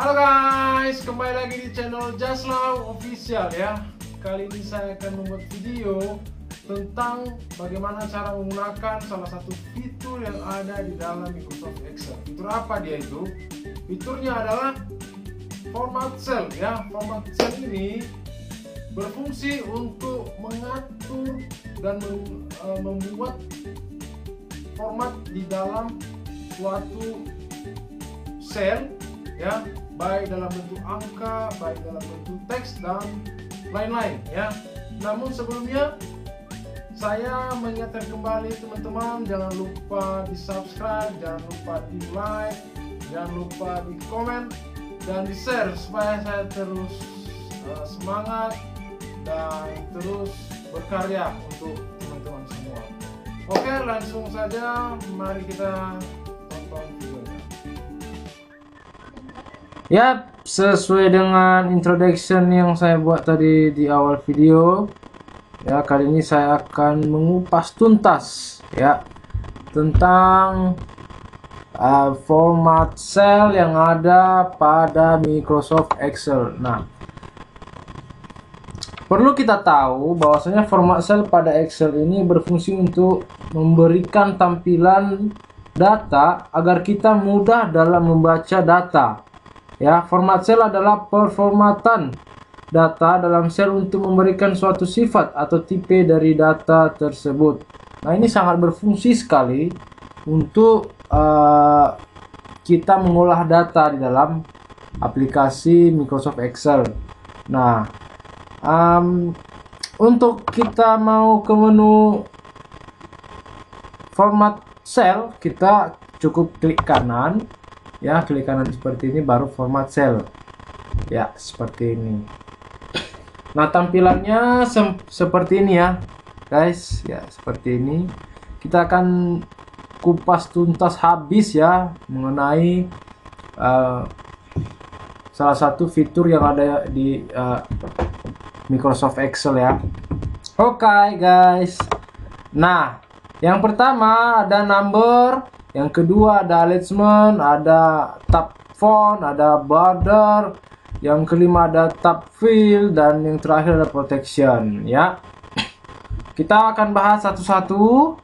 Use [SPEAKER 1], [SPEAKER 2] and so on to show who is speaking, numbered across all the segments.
[SPEAKER 1] Halo guys, kembali lagi di channel Jaslaw Official ya. Kali ini saya akan membuat video tentang bagaimana cara menggunakan salah satu fitur yang ada di dalam Microsoft Excel. Fitur apa dia itu? Fiturnya adalah format cell ya. Format cell ini berfungsi untuk mengatur dan membuat format di dalam suatu sel ya, baik dalam bentuk angka, baik dalam bentuk teks dan lain-lain ya. Namun sebelumnya saya mengingatkan kembali teman-teman, jangan lupa di subscribe, jangan lupa di like, jangan lupa di komen dan di share supaya saya terus semangat dan terus berkarya untuk teman-teman semua. Oke, langsung saja mari kita tonton videonya. Ya, sesuai dengan introduction yang saya buat tadi di awal video ya, kali ini saya akan mengupas tuntas ya tentang format cell yang ada pada Microsoft Excel. Nah, perlu kita tahu bahwasanya format cell pada Excel ini berfungsi untuk memberikan tampilan data agar kita mudah dalam membaca data. Ya, format cell adalah performatan data dalam sel untuk memberikan suatu sifat atau tipe dari data tersebut. Nah, ini sangat berfungsi sekali untuk kita mengolah data di dalam aplikasi Microsoft Excel. Nah, untuk kita mau ke menu format cell, kita cukup klik kanan ya, klik kanan seperti ini baru format cell ya, seperti ini. Nah, tampilannya seperti ini ya guys ya, seperti ini. Kita akan kupas tuntas habis ya mengenai salah satu fitur yang ada di Microsoft Excel ya. Oke guys, nah yang pertama ada number, yang kedua ada alignment, ada tab font, ada border, yang kelima ada tab fill, dan yang terakhir ada protection ya. Kita akan bahas satu-satu.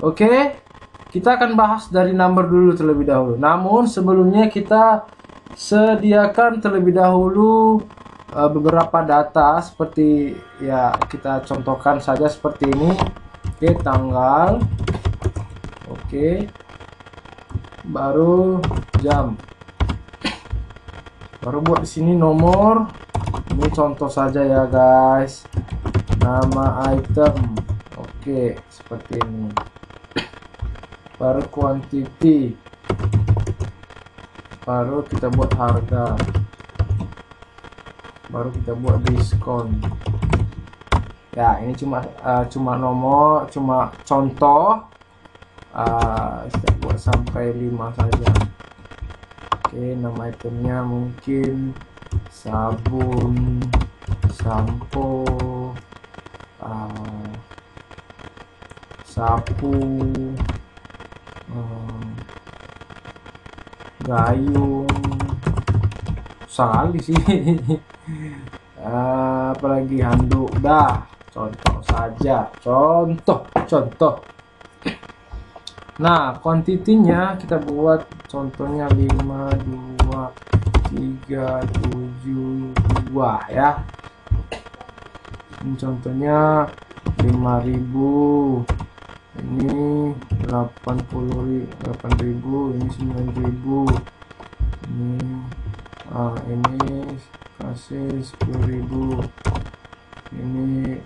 [SPEAKER 1] Oke, kita akan bahas dari number dulu terlebih dahulu. Namun sebelumnya kita sediakan terlebih dahulu beberapa data seperti ya, kita contohkan saja seperti ini. Oke, tanggal. Oke, baru jam, baru buat di sini nomor. Ini contoh saja ya guys, nama item. Oke, seperti ini. Baru quantity, baru kita buat harga, baru kita buat diskon ya. Ini cuma nomor, cuma contoh. Kita buat sampai 5 saja. Oke, nama itemnya mungkin sabun, sampo, sapu, gayung, sekali sih. Apalagi handuk, dah contoh saja, contoh. Nah, kuantitinya kita buat contohnya 5, 2, 3, 7, 2 ya. Ini contohnya 5.000, ini 8.000, ini 9.000, ini kasih 10.000, ini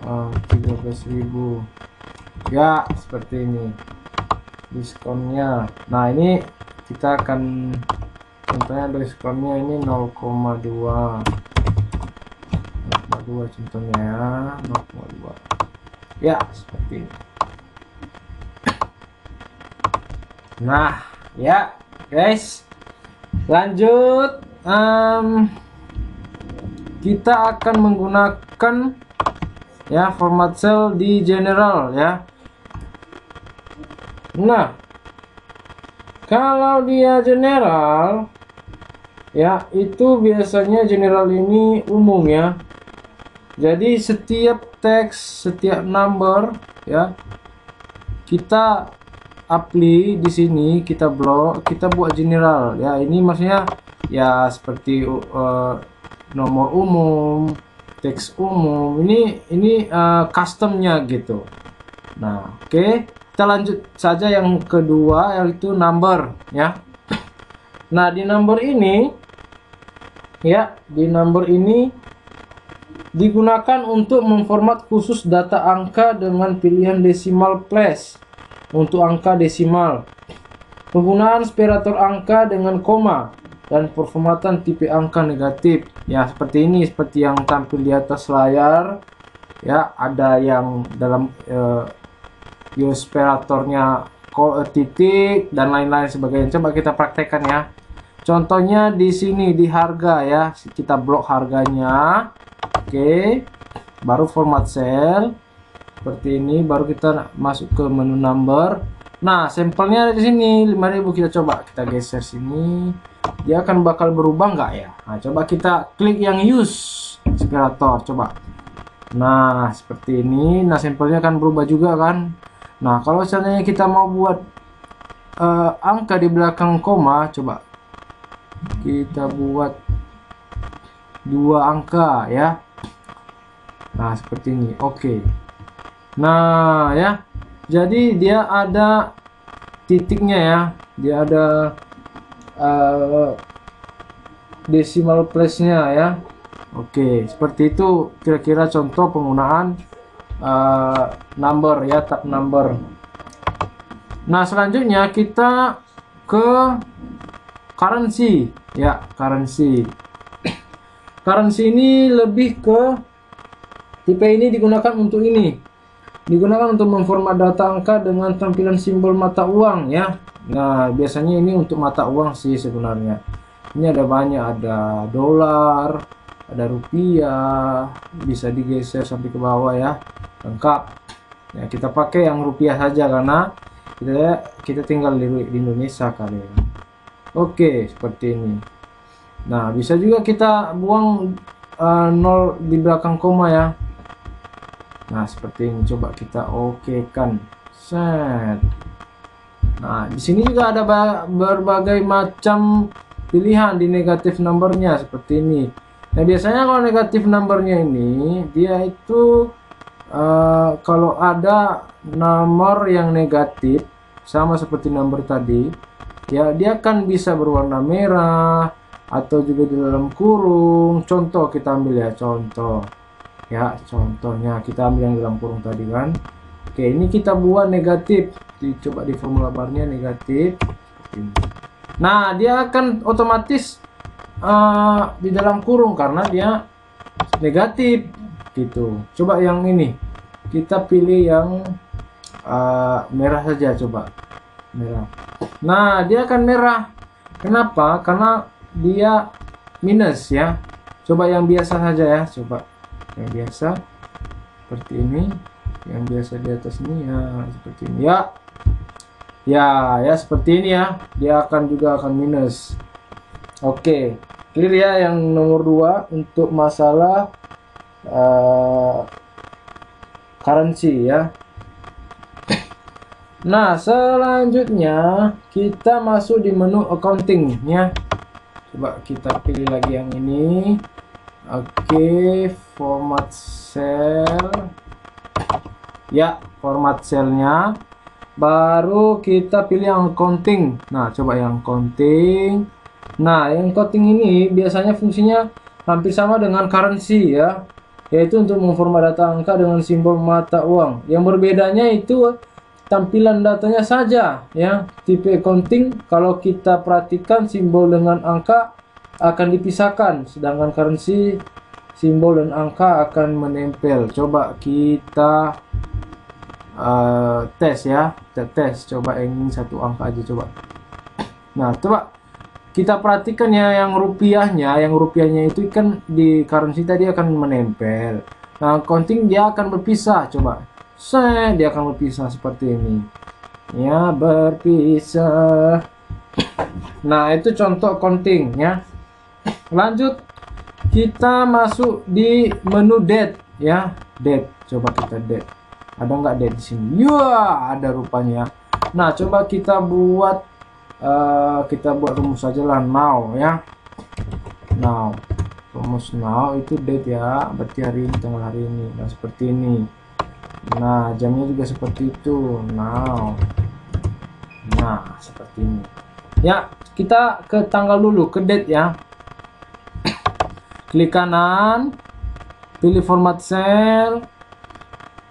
[SPEAKER 1] 13.000 ya, seperti ini diskonnya. Nah, ini kita akan contohnya diskonnya ini 0,2 contohnya ya, 0,2 ya, seperti ini. Nah ya guys, lanjut. Kita akan menggunakan ya format cell di general ya. Nah, kalau dia general ya, itu biasanya general ini umum ya. Jadi setiap teks, setiap number ya, kita apply di sini, kita blok, kita buat general ya. Ini maksudnya ya seperti nomor umum, teks umum. Ini customnya gitu. Nah, oke. Kita lanjut saja yang kedua, yaitu number ya. Nah, di number ini ya, di number ini digunakan untuk memformat khusus data angka dengan pilihan decimal place untuk angka desimal, penggunaan separator angka dengan koma, dan performatan tipe angka negatif ya, seperti ini, seperti yang tampil di atas layar ya. Ada yang dalam separatornya titik dan lain-lain sebagainya. Coba kita praktekkan ya. Contohnya di sini di harga ya, kita blok harganya. Oke, baru format cell seperti ini, baru kita masuk ke menu number. Nah, sampelnya ada di sini 5000. Kita coba kita geser sini, dia akan bakal berubah nggak ya? Nah, coba kita klik yang use separator, coba. Nah, seperti ini. Nah, sampelnya akan berubah juga kan. Nah, kalau seandainya kita mau buat angka di belakang koma, coba kita buat 2 angka ya. Nah, seperti ini. Oke. Nah, ya. Jadi dia ada titiknya ya. Dia ada decimal place-nya ya. Oke, seperti itu kira-kira contoh penggunaan number ya, tab number. Nah, selanjutnya kita ke currency ya. Currency ini lebih ke tipe ini digunakan untuk digunakan untuk memformat data angka dengan tampilan simbol mata uang ya. Nah, biasanya ini untuk mata uang sih sebenarnya. Ini ada banyak, ada dolar, ada rupiah, bisa digeser sampai ke bawah ya, lengkap ya. Kita pakai yang rupiah saja karena kita tinggal di Indonesia kali ya. Oke, seperti ini. Nah, bisa juga kita buang 0 di belakang koma ya. Nah, seperti ini. Coba kita oke kan. Set. Nah, di sini juga ada berbagai macam pilihan di negatif numbernya seperti ini. Nah, biasanya kalau negatif numbernya ini dia itu kalau ada nomor yang negatif sama seperti number tadi ya, dia akan bisa berwarna merah atau juga di dalam kurung. Contoh kita ambil ya, contohnya kita ambil yang dalam kurung tadi kan. Oke, ini kita buat negatif. Coba di formula barnya negatif. Nah, dia akan otomatis di dalam kurung karena dia negatif gitu. Coba yang ini, kita pilih yang merah saja, coba merah. Nah, dia akan merah. Kenapa? Karena dia minus ya. Coba yang biasa saja ya, coba yang biasa seperti ini. Yang biasa di atas ini ya, seperti ini ya, seperti ini ya. Dia juga akan minus. Oke, clear ya yang nomor 2 untuk masalah currency ya. Nah, selanjutnya kita masuk di menu accounting ya. Coba kita pilih lagi yang ini. Oke, format cell ya, format cellnya. Baru kita pilih yang accounting. Nah, coba yang accounting. Nah, yang accounting ini biasanya fungsinya hampir sama dengan currency ya, yaitu untuk memformat data angka dengan simbol mata uang. Yang berbedanya itu tampilan datanya saja ya. Tipe accounting kalau kita perhatikan simbol dengan angka akan dipisahkan, sedangkan currency simbol dan angka akan menempel. Coba kita tes ya, coba yang ini satu angka aja coba. Nah, coba kita perhatikan ya, yang rupiahnya itu kan di currency tadi akan menempel. Nah, accounting dia akan berpisah. Coba dia akan berpisah seperti ini ya, berpisah. Nah, itu contoh accounting ya. lanjut kita masuk di menu date ya. Date, coba kita date. Ada nggak date di sini? Ya, ada rupanya. Nah, coba kita buat rumus saja lah, now ya. Now, rumus now itu date ya, berarti hari ini, tanggal hari ini, dan seperti ini. Nah, jamnya juga seperti itu. Now, nah seperti ini ya. Kita ke tanggal dulu, ke date ya. Klik kanan, pilih format cell,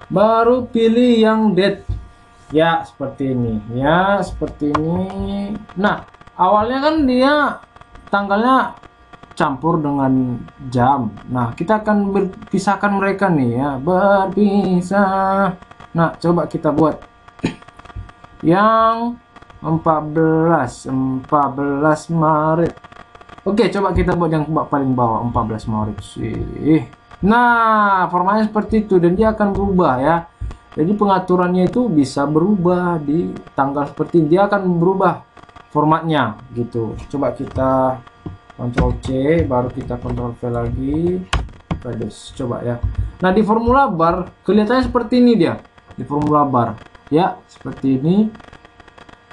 [SPEAKER 1] baru pilih yang date ya, seperti ini ya, seperti ini. Nah, awalnya kan dia tanggalnya campur dengan jam. Nah, kita akan berpisahkan mereka nih ya, berpisah. Nah, coba kita buat yang 14 Maret. Oke, coba kita buat yang paling bawah, 14 Maret sih. Nah, formatnya seperti itu, dan dia akan berubah ya. Jadi pengaturannya itu bisa berubah di tanggal seperti ini. Dia akan berubah formatnya gitu. Coba kita Ctrl C, baru kita Ctrl V lagi. Coba ya. Nah, di formula bar kelihatannya seperti ini dia. Di formula bar ya, seperti ini.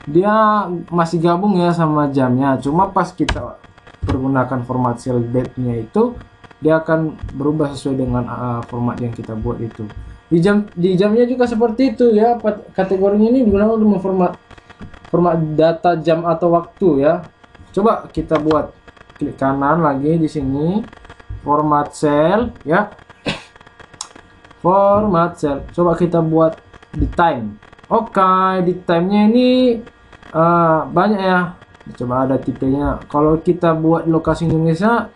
[SPEAKER 1] Dia masih gabung ya sama jamnya. Cuma pas kita pergunakan format cell date-nya itu, dia akan berubah sesuai dengan format yang kita buat itu. Di jamnya juga seperti itu ya. Kategorinya ini digunakan untuk format data jam atau waktu ya. Coba kita buat, klik kanan lagi di sini, format cell ya. Format cell. Coba kita buat di time. Oke, di time-nya ini banyak ya. Coba ada tipenya. Kalau kita buat lokasi Indonesia,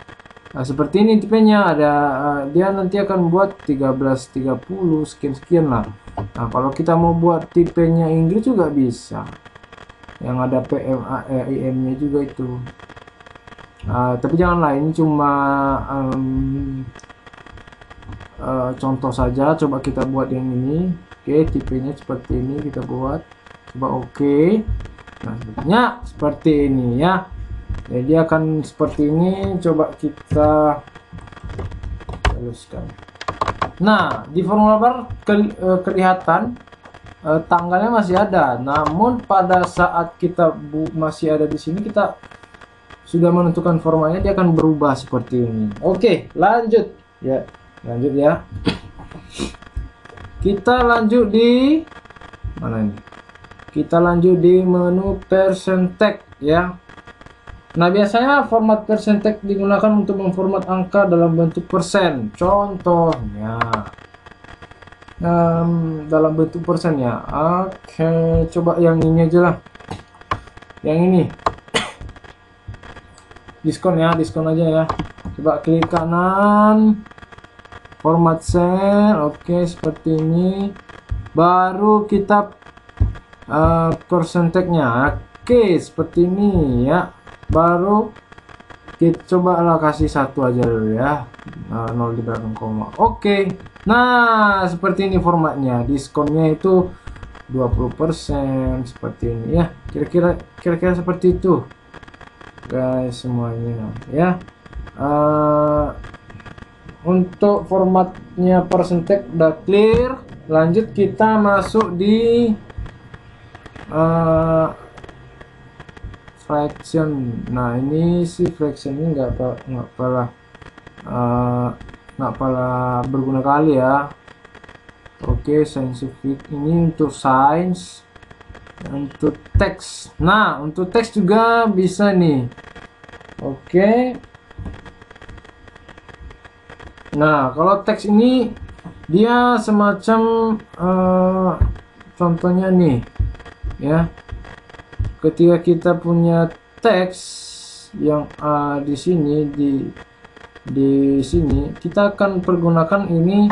[SPEAKER 1] seperti ini tipenya. Ada dia nanti akan buat 1330 sekian lah. Nah, kalau kita mau buat tipenya Inggris juga bisa, yang ada PM AM nya juga itu. Tapi janganlah, ini cuma contoh saja. Coba kita buat yang ini. Oke, tipenya seperti ini kita buat. Coba oke. Nah, seperti ini ya. Jadi akan seperti ini. Coba kita teruskan. Nah, di formula bar kelihatan tanggalnya masih ada. Namun pada saat kita masih ada di sini, kita sudah menentukan formatnya, dia akan berubah seperti ini. Oke, lanjut ya. Lanjut ya. Kita lanjut di mana ini? Kita lanjut di menu percentage ya. Nah, biasanya format percentage digunakan untuk memformat angka dalam bentuk persen. Contohnya dalam bentuk persen ya. Oke, coba yang ini aja lah. Yang ini. Diskon ya, diskon aja ya. Coba klik kanan, format cell. Oke, seperti ini. Baru kita persentasenya. Oke, seperti ini ya. Baru kita coba kasih satu aja dulu ya, 0 di belakang koma. Oke, nah seperti ini formatnya. Diskonnya itu 20% seperti ini ya. Kira-kira seperti itu guys semuanya ya. Untuk formatnya percentage udah clear. Lanjut kita masuk di fraction. Nah, ini si fraction ini nggak pernah berguna kali ya. Oke, scientific ini untuk science, untuk teks. Nah, untuk teks juga bisa nih. Oke. Nah, kalau teks ini dia semacam contohnya nih ya. Ketika kita punya teks yang di sini di sini, kita akan pergunakan ini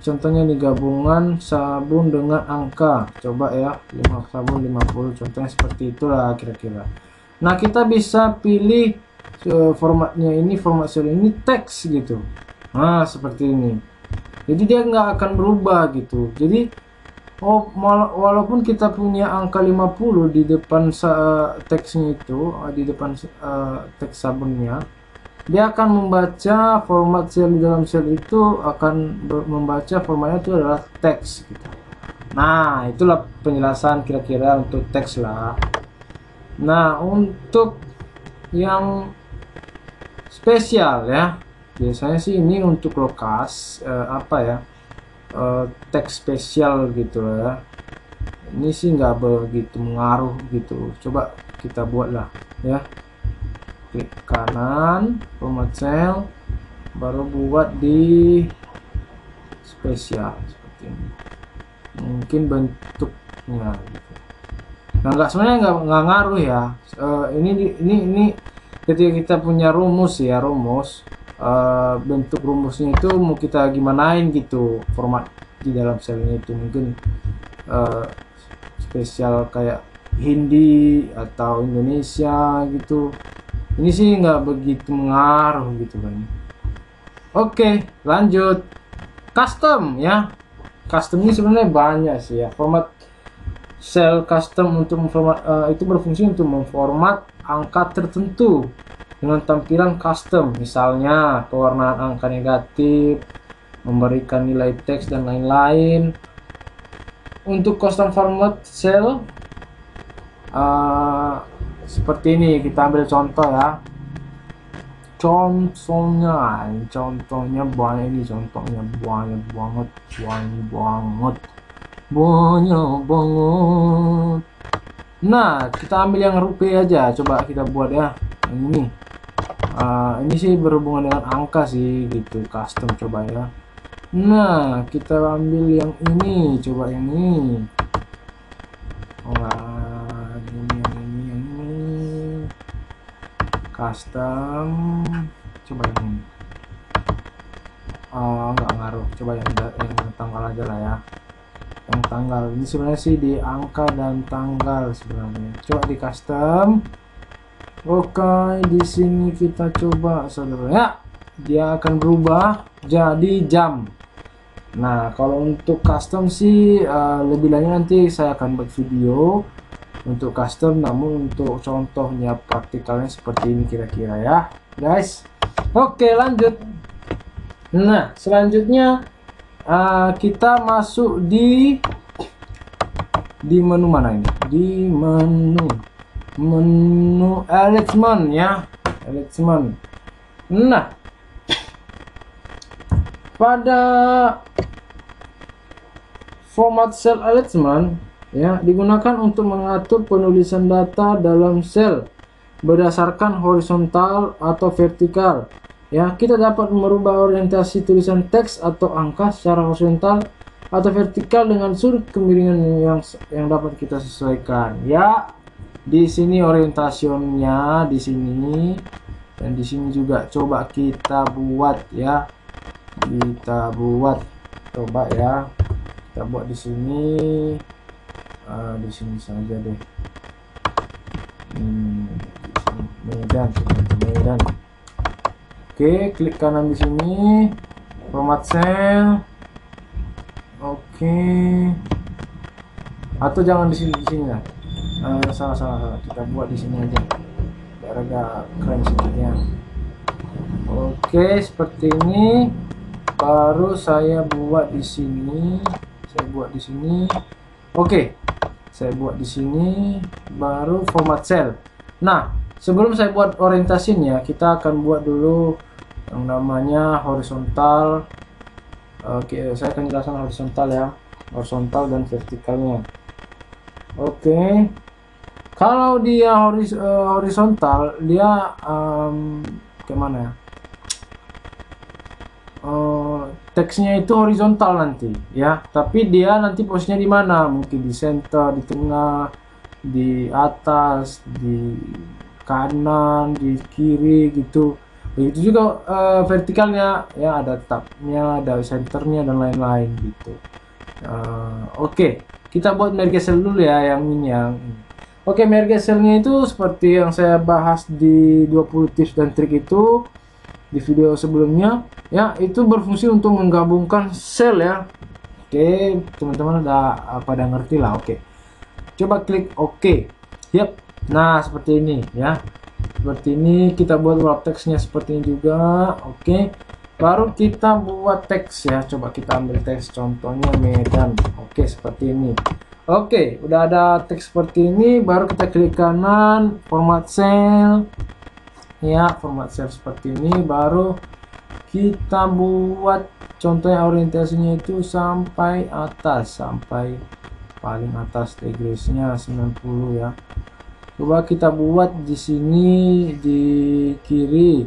[SPEAKER 1] contohnya nih, gabungan sabun dengan angka. Coba ya, 5 sabun 50, contohnya seperti itulah kira-kira. Nah, kita bisa pilih formatnya ini, format sel ini teks gitu. Nah, seperti ini. Jadi dia nggak akan berubah gitu. Jadi Oh, walaupun kita punya angka 50 di depan teksnya itu, di depan teks sabunnya, dia akan membaca format sel di dalam sel itu, akan membaca formatnya itu adalah teks gitu. Nah, itulah penjelasan kira-kira untuk teks lah. Nah, untuk yang spesial ya, biasanya sih ini untuk lokas apa ya, teks spesial gitu ya. Ini sih nggak begitu mengaruh gitu. Coba kita buat lah ya. Klik kanan, format cell, baru buat di spesial seperti ini. Mungkin bentuknya gitu. Nah, sebenarnya nggak ngaruh ya. Ini ketika kita punya rumus ya, bentuk rumusnya itu mau kita gimanain gitu, format di dalam selnya itu mungkin spesial kayak Hindi atau Indonesia gitu. Ini sih nggak begitu mengaruh gitu kan. Oke, lanjut custom ya. Custom ini sebenarnya banyak sih ya. Format sel custom untuk memformat itu berfungsi untuk memformat angka tertentu dengan tampilan custom, misalnya pewarnaan angka negatif, memberikan nilai teks dan lain-lain. Untuk custom format cell seperti ini, kita ambil contoh ya. Contohnya banyak, ini contohnya banyak banget. Nah, kita ambil yang rupiah aja, coba kita buat ya yang ini. Ini sih berhubungan dengan angka sih gitu, custom coba ya. Nah, kita ambil yang ini, coba yang ini. Yang ini custom, coba yang ini. Nggak ngaruh, coba yang tanggal aja lah ya. Yang tanggal ini sebenarnya sih di angka dan tanggal sebenarnya. Coba di custom. Oke, di sini kita coba saudara ya. Dia akan berubah jadi jam. Nah, kalau untuk custom sih lebih lanjut nanti saya akan buat video untuk custom, namun untuk contohnya praktikalnya seperti ini kira-kira ya, guys. Oke, lanjut. Nah, selanjutnya kita masuk di menu mana ini? Di menu alignment ya, alignment. Nah, pada format cell alignment ya digunakan untuk mengatur penulisan data dalam sel berdasarkan horizontal atau vertikal. Ya, kita dapat merubah orientasi tulisan teks atau angka secara horizontal atau vertikal dengan sudut kemiringan yang dapat kita sesuaikan. Ya, di sini orientasionnya di sini, dan di sini juga coba kita buat ya. Kita buat, coba ya. Kita buat di sini. Di sini saja deh. Medan. Oke, klik kanan di sini, format cell. Oke. Atau jangan di sini ya. Salah. Kita buat di sini aja. Biar agak keren sedikitnya. Oke, seperti ini. Baru saya buat di sini. Oke. Saya buat di sini, baru format cell. Nah, sebelum saya buat orientasinya, kita akan buat dulu yang namanya horizontal. Oke, saya akan jelaskan horizontal ya, horizontal dan vertikalnya. Oke, kalau dia horizontal, dia gimana ya? Teksnya itu horizontal nanti ya, tapi dia nanti posisinya di mana? Mungkin di center, di tengah, di atas, di kanan, di kiri gitu. Begitu juga vertikalnya ya, ada tabnya, ada centernya dan lain-lain gitu. Oke, kita buat merge cell dulu ya, yang ini. Oke, merge cellnya itu seperti yang saya bahas di 20 tips dan trik itu di video sebelumnya ya, itu berfungsi untuk menggabungkan sel ya, Oke, teman-teman udah pada ngerti lah. Oke, coba klik oke. Yap. Nah, seperti ini ya. Seperti ini kita buat wrap teksnya seperti ini juga. Oke, baru kita buat teks ya. Coba kita ambil teks, contohnya Medan. Oke, seperti ini. Oke, udah ada teks seperti ini. Baru kita klik kanan, format cell ya, format cell seperti ini. Baru kita buat contohnya orientasinya itu sampai atas, sampai paling atas, degreesnya 90 ya. Coba kita buat di sini di kiri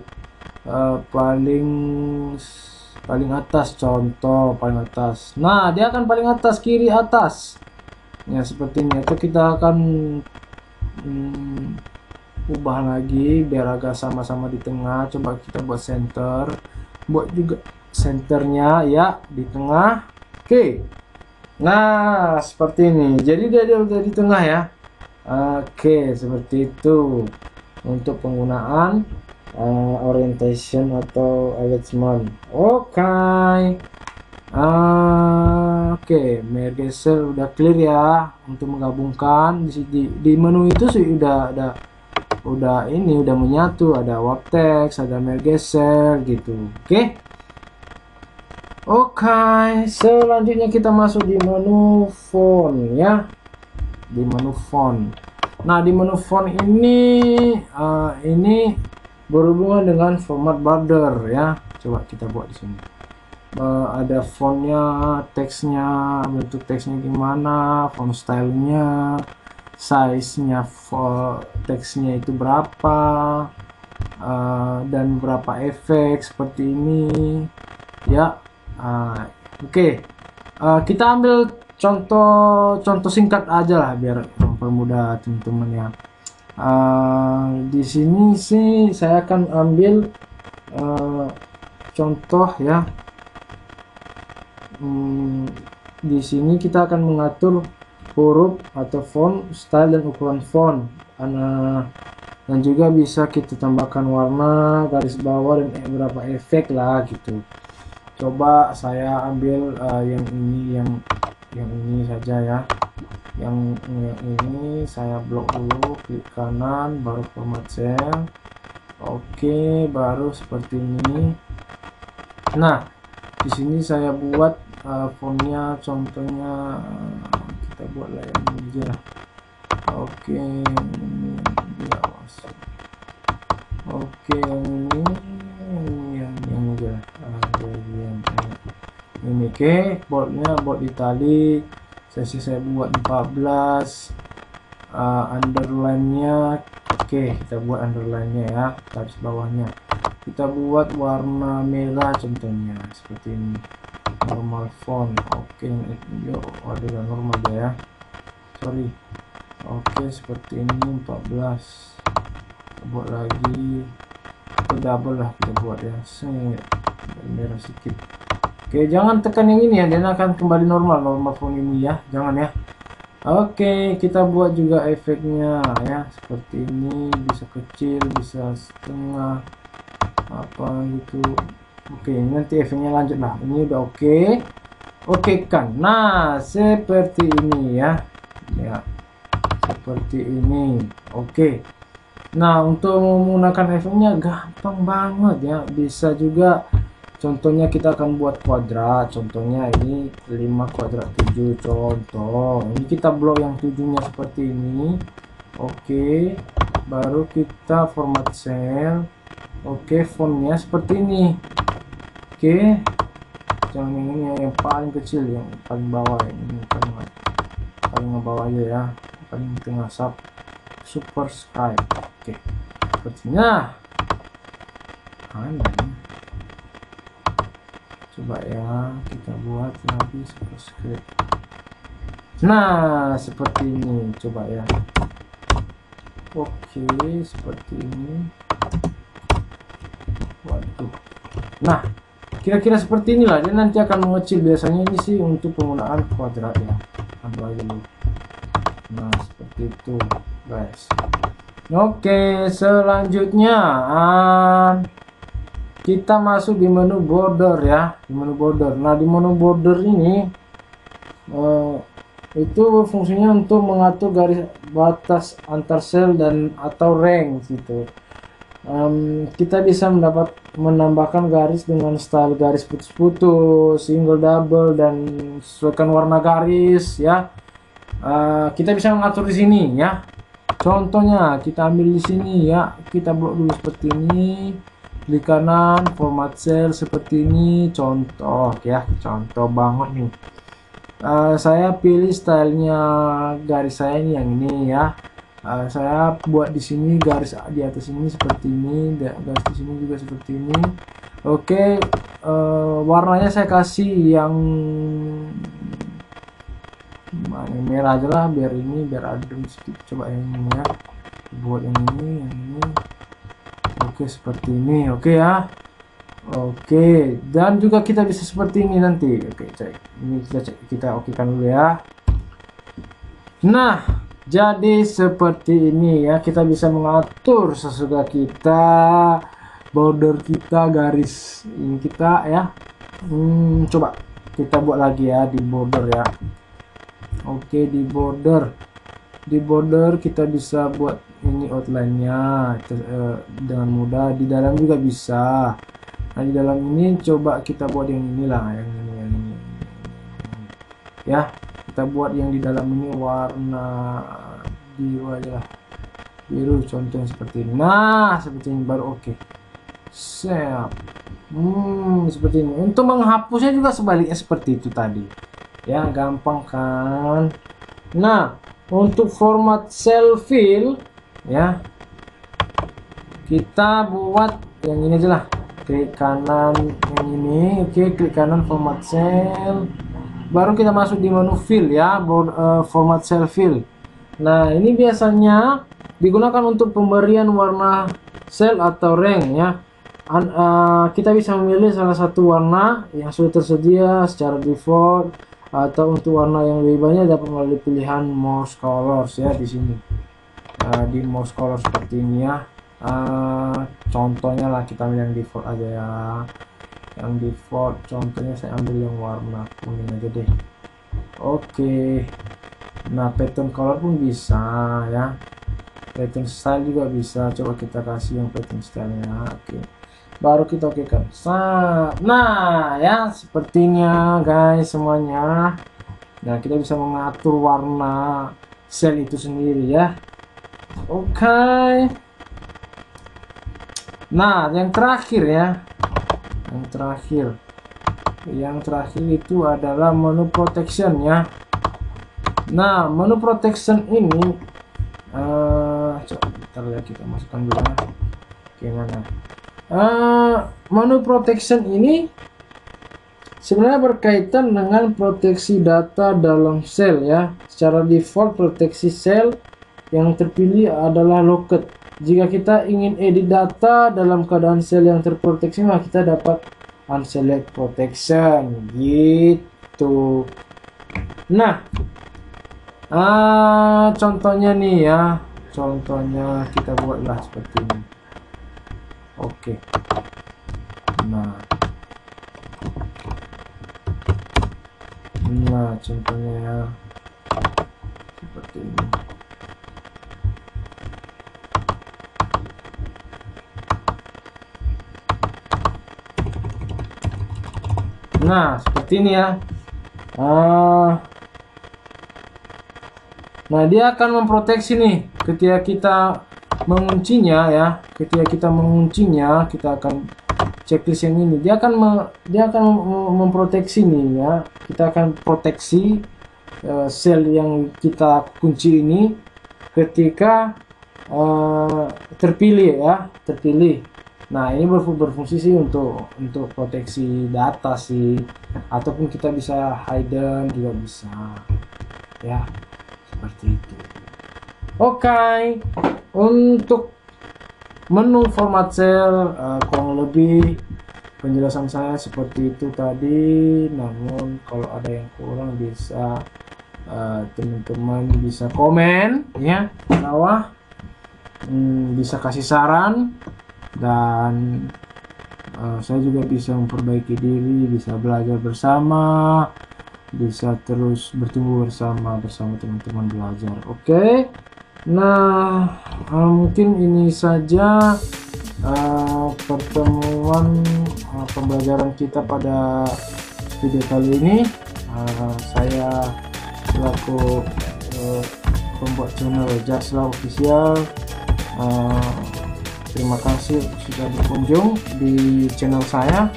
[SPEAKER 1] paling atas, contoh paling atas. Nah, dia akan paling atas, kiri atas ya, seperti ini. Atau kita akan ubah lagi biar agak sama-sama di tengah. Coba kita buat center, buat juga senternya ya di tengah. Oke, nah seperti ini, jadi dia udah di tengah ya. Oke, seperti itu untuk penggunaan orientation atau alignment. Oke, mergeser udah clear ya. Untuk menggabungkan di menu itu sih udah ini udah menyatu, ada wrap text, ada mergeser gitu. Oke, selanjutnya kita masuk di menu font ya. Di menu font. Nah, di menu font ini berhubungan dengan format border ya. Coba kita buat di sini. Ada fontnya, teksnya, bentuk teksnya gimana, font stylenya, size-nya, teksnya itu berapa, dan berapa efek seperti ini ya. Oke. Kita ambil contoh singkat aja lah biar mempermudah teman-teman ya. Di sini sih saya akan ambil contoh ya. Di sini kita akan mengatur huruf atau font, style dan ukuran font, dan juga bisa kita tambahkan warna, garis bawah, dan beberapa efek lah gitu. Coba saya ambil yang ini saja ya. Yang ini saya blok dulu, klik kanan, baru format cell. Oke, baru seperti ini. Nah, di sini saya buat fontnya, contohnya kita buatlah yang ini aja. Oke, ini dia masuk. Oke, yang ini aja. Ini boldnya bold italic, saya buat 14. Underline-nya kita buat underline-nya ya, garis bawahnya kita buat warna merah contohnya seperti ini, normal font. Oke, ada normal ya, sorry. Oke, seperti ini 14. Kita buat lagi, kita double lah, kita buat ya, merah sedikit. Oke, jangan tekan yang ini ya, dia akan kembali normal font ini ya, jangan ya. Oke, kita buat juga efeknya ya, seperti ini, bisa kecil, bisa setengah, apa gitu. Oke, nanti efeknya lanjut lah. Ini udah oke kan. Nah, seperti ini ya, seperti ini. Oke. Nah, untuk menggunakan efeknya gampang banget ya, bisa juga. Contohnya kita akan buat kuadrat, contohnya ini 5 kuadrat 7 contoh. Ini kita blok yang 7-nya seperti ini. Oke, baru kita format cell. Oke, fontnya seperti ini. Oke, jangan yang ini yang paling kecil, yang paling bawah ini, paling bawah aja ya, paling tengah superscribe. Oke, sepertinya coba ya, kita buat lagi superscript. Nah, seperti ini, coba ya. Oke, seperti ini. Waduh. Nah, kira-kira seperti inilah, dia nanti akan mengecil. Biasanya ini sih untuk penggunaan kuadrat ya. Ambil aja dulu. Nah, seperti itu guys. Oke, selanjutnya kita masuk di menu border ya, di menu border. Nah, di menu border ini Eh, itu fungsinya untuk mengatur garis batas antar sel dan atau rank gitu. Kita bisa menambahkan garis dengan style garis putus-putus, single, double, dan sesuaikan warna garis ya. Kita bisa mengatur di sini ya. Contohnya kita ambil di sini ya, kita blok dulu seperti ini, klik kanan, format cell seperti ini, contoh ya, contoh banget nih. Saya pilih stylenya garis saya ini yang ini ya. Saya buat di sini garis di atas ini seperti ini, garis di sini juga seperti ini. Oke, warnanya saya kasih yang merah aja lah, biar adem sedikit. Coba yang ini ya, buat yang ini. Oke, seperti ini. Oke ya. Oke, dan juga kita bisa seperti ini nanti. Oke, cek ini, kita okekan dulu ya. Nah, jadi seperti ini ya, kita bisa mengatur sesuka kita, border kita, garis ini kita ya. Coba kita buat lagi ya di border ya. Oke, di border kita bisa buat ini outline-nya dengan mudah. Di dalam juga bisa. Nah, di dalam ini coba kita buat yang inilah, yang ini ya. Kita buat yang di dalam ini warna biru aja lah, biru, contohnya seperti ini. Nah, seperti ini baru oke. Siap. Seperti ini. Untuk menghapusnya juga sebaliknya seperti itu tadi ya, gampang kan. Nah, untuk format cell fill ya, kita buat yang ini aja lah. Klik kanan yang ini, oke, klik kanan format cell, baru kita masuk di menu fill ya, format cell fill. Nah, ini biasanya digunakan untuk pemberian warna sel atau rank ya. Kita bisa memilih salah satu warna yang sudah tersedia secara default, atau untuk warna yang lebih banyak dapat melalui pilihan Morse colors ya di sini. Di Morse color seperti ini ya. Contohnya lah kita ambil yang default aja ya, yang default. Contohnya saya ambil yang warna kuning aja deh. Oke. Nah, pattern color pun bisa ya, pattern style juga bisa. Coba kita kasih yang pattern style ya. Oke, baru kita oke kan. Nah ya, sepertinya guys semuanya. Nah, kita bisa mengatur warna sel itu sendiri ya. Oke. Nah, yang terakhir ya, yang terakhir itu adalah menu protection ya. Nah, menu protection ini coba kita masukkan dulu ya. Gimana? Menu protection ini sebenarnya berkaitan dengan proteksi data dalam sel ya. Secara default proteksi sel yang terpilih adalah locked. Jika kita ingin edit data dalam keadaan sel yang terproteksi, maka kita dapat unselect protection gitu. Nah, contohnya nih ya, contohnya kita buatlah seperti ini. Oke. Nah, contohnya ya, seperti ini. Nah, seperti ini ya. Nah, dia akan memproteksi nih ketika kita menguncinya ya. Ketika kita menguncinya, kita akan checklist yang ini. Dia akan memproteksi nih ya. Kita akan proteksi sel yang kita kunci ini ketika terpilih ya, terpilih. Nah, ini berfungsi sih untuk proteksi data sih, ataupun kita bisa hidden juga bisa ya, seperti itu. Oke, untuk menu format cell kurang lebih penjelasan saya seperti itu tadi. Namun kalau ada yang kurang bisa teman-teman bisa komen ya di bawah, bisa kasih saran, dan saya juga bisa memperbaiki diri, bisa belajar bersama. bisa terus bertumbuh bersama teman-teman belajar. Oke. Nah, mungkin ini saja pertemuan pembelajaran kita pada video kali ini. Saya selaku pembuat channel Just Love Official, terima kasih sudah berkunjung di channel saya.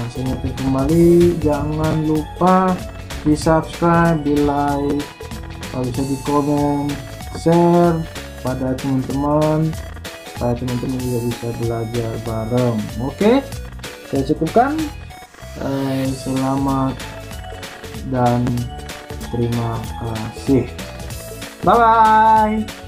[SPEAKER 1] Saya ingatkan kembali, jangan lupa di subscribe, di like, kalau bisa di komen, share pada teman-teman, supaya teman-teman juga bisa belajar bareng. Oke, saya cukupkan. Selamat dan terima kasih. Bye bye.